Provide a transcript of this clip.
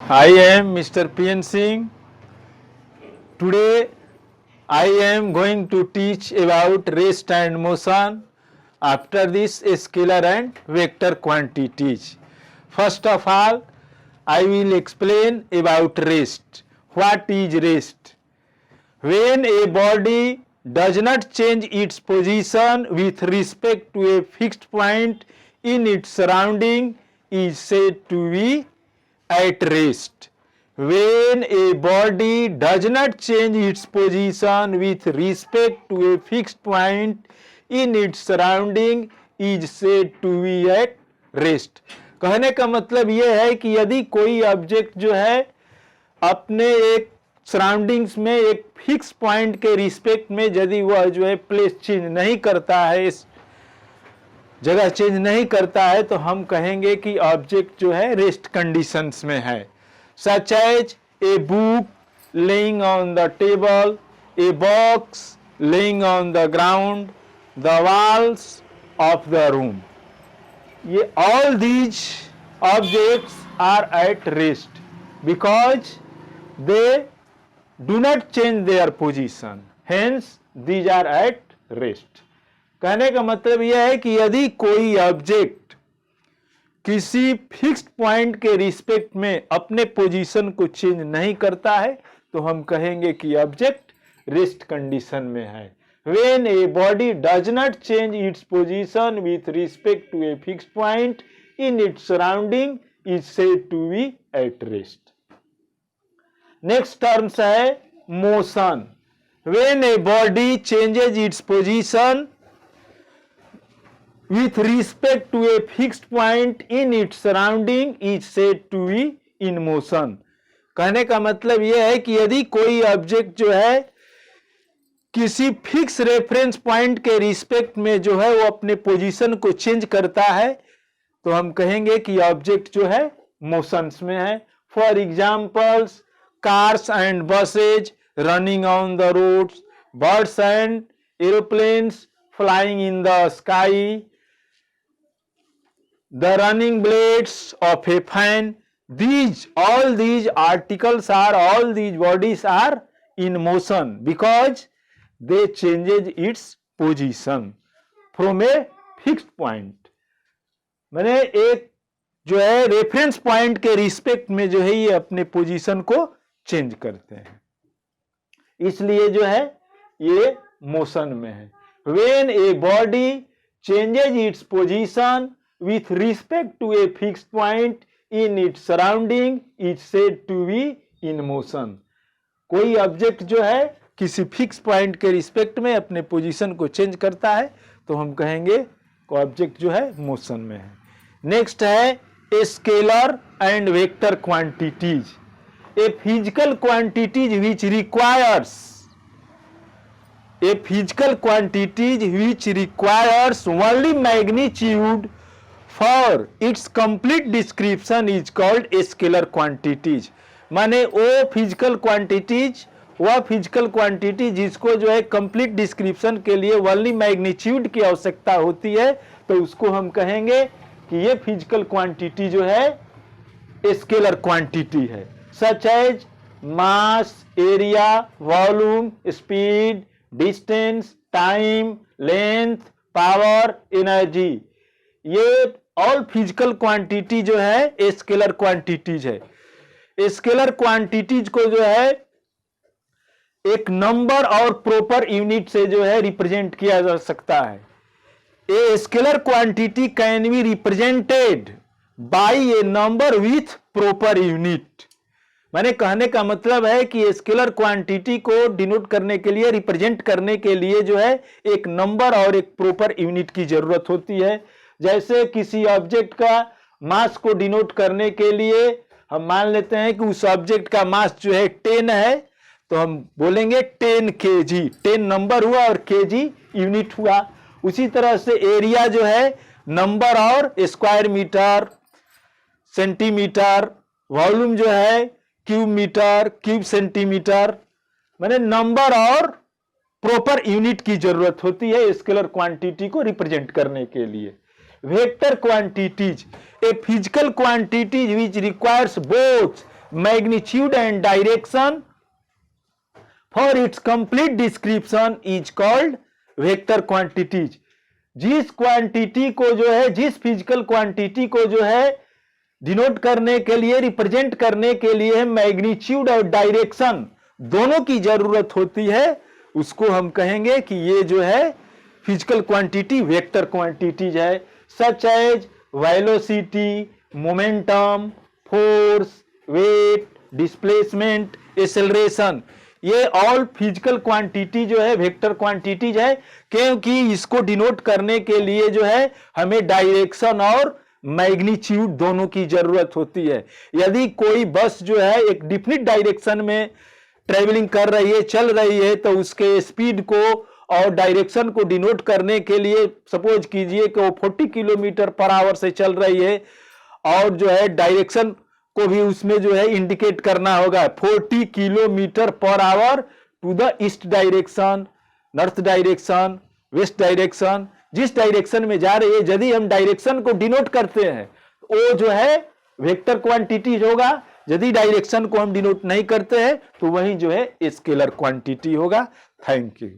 I am Mr. PN Singh. Today I am going to teach about rest and motion. After this, scalar and vector quantities. First of all, I will explain about rest. What is rest? When a body does not change its position with respect to a fixed point in its surrounding is said to be at rest. When a body does not change its position with respect to a fixed point in its surrounding is said to be at rest. कहने का मतलब यह है कि यदि कोई object जो है अपने एक सराउंडिंग्स में एक फिक्स पॉइंट के रिस्पेक्ट में यदि वह जो है प्लेस चेंज नहीं करता है, इस जगह चेंज नहीं करता है, तो हम कहेंगे कि ऑब्जेक्ट जो है रेस्ट कंडीशंस में है. Such as a book lying on the table, a box lying on the ground, the walls of the room. ये all these objects are at rest because they do not change their position, hence these are at rest. कहने का मतलब यह है कि यदि कोई object किसी फिक्स्ड पॉइंट के रिस्पेक्ट में अपने पोजीशन को चेंज नहीं करता है तो हम कहेंगे कि ऑब्जेक्ट रेस्ट कंडीशन में है. When a body does not change its position with respect to a fixed point in its surrounding is said to be at rest. Next terms है motion. When a body changes its position with respect to a fixed point in its surrounding is said to be in motion. कहने का मतलब यह है कि यदि कोई object जो है किसी फिक्स रेफरेंस पॉइंट के रिस्पेक्ट में जो है वो अपने पोजीशन को चेंज करता है तो हम कहेंगे कि ऑब्जेक्ट जो है मोशंस में है. For examples, cars and buses running on the roads, birds and aeroplanes flying in the sky, the running blades of a fan. All these articles are, all these bodies are in motion because they changes its position from a fixed point. मैंने एक जो है reference point के respect में जो है ये अपने पोजीशन को चेंज करते हैं, इसलिए जो है ये मोशन में है. When a body changes its position with respect to a fixed point in its surrounding is said to be in motion. कोई ऑब्जेक्ट जो है किसी फिक्स पॉइंट के रिस्पेक्ट में अपने पोजीशन को चेंज करता है तो हम कहेंगे कि ऑब्जेक्ट जो है मोशन में है. नेक्स्ट है scalar and vector quantities. A physical quantities which requires only magnitude for its complete description is called scalar quantities. माने वो फिजिकल क्वांटिटी जिसको जो है कंप्लीट डिस्क्रिप्शन के लिए ओनली मैग्नीट्यूड की आवश्यकता होती है तो उसको हम कहेंगे कि ये फिजिकल क्वांटिटी जो है स्केलर क्वांटिटी है. such as mass, area, volume, speed, distance, time, length, power, energy. ये all physical quantity जो है स्केलर क्वांटिटीज है. स्केलर क्वांटिटीज को जो है एक नंबर और प्रॉपर यूनिट से जो है रिप्रेजेंट किया जा सकता है. A scalar quantity can be represented by A number with proper unit. मैंने कहने का मतलब है कि स्केलर क्वांटिटी को डिनोट करने के लिए, रिप्रेजेंट करने के लिए जो है एक नंबर और एक प्रॉपर यूनिट की जरूरत होती है. जैसे किसी ऑब्जेक्ट का मास को डिनोट करने के लिए हम मान लेते हैं कि उस ऑब्जेक्ट का मास जो है 10 है तो हम बोलेंगे 10 kg. 10 नंबर हुआ और kg यूनिट हुआ. उसी तरह से एरिया जो है नंबर और स्क्वायर मीटर, सेंटीमीटर, वॉल्यूम जो है क्यूब मीटर, क्यूब सेंटीमीटर, माने नंबर और प्रॉपर यूनिट की जरूरत होती है स्केलर क्वांटिटी को रिप्रेजेंट करने के लिए. Vector quantities, a physical quantities which requires both magnitude and direction for its complete description is called vector quantities. जिस क्वांटिटी को जो है, जिस फिजिकल क्वांटिटी को जो है डिनोट करने के लिए, रिप्रेजेंट करने के लिए मैग्नीट्यूड और डायरेक्शन दोनों की जरूरत होती है, उसको हम कहेंगे कि ये जो है फिजिकल क्वांटिटी वेक्टर क्वांटिटीज है, such as velocity, momentum, force, weight, displacement, acceleration. ये ऑल फिजिकल क्वांटिटी जो है वेक्टर क्वांटिटीज है, क्योंकि इसको डिनोट करने के लिए जो है हमें डायरेक्शन और मैग्नीट्यूड दोनों की जरूरत होती है। यदि कोई बस जो है एक डिफिनिट डायरेक्शन में ट्रेवलिंग कर रही है, चल रही है, तो उसके स्पीड को और डायरेक्शन को डिनोट करने के लिए सपोज कीजिए कि वो 40 किलोमीटर पर आवर से चल रही है और जो है डायरेक्शन को भी उसमें जो है इंडिकेट करना होगा 40 kilometre per hour to the east direction, north direction, west direction. जिस डायरेक्शन में जा रही है, यदि हम डायरेक्शन को डिनोट करते हैं वो जो है वेक्टर क्वांटिटी होगा। यदि डायरेक्शन को हम डिनोट नहीं करते हैं तो वही जो है स्केलर क्वांटिटी होगा। Thank you.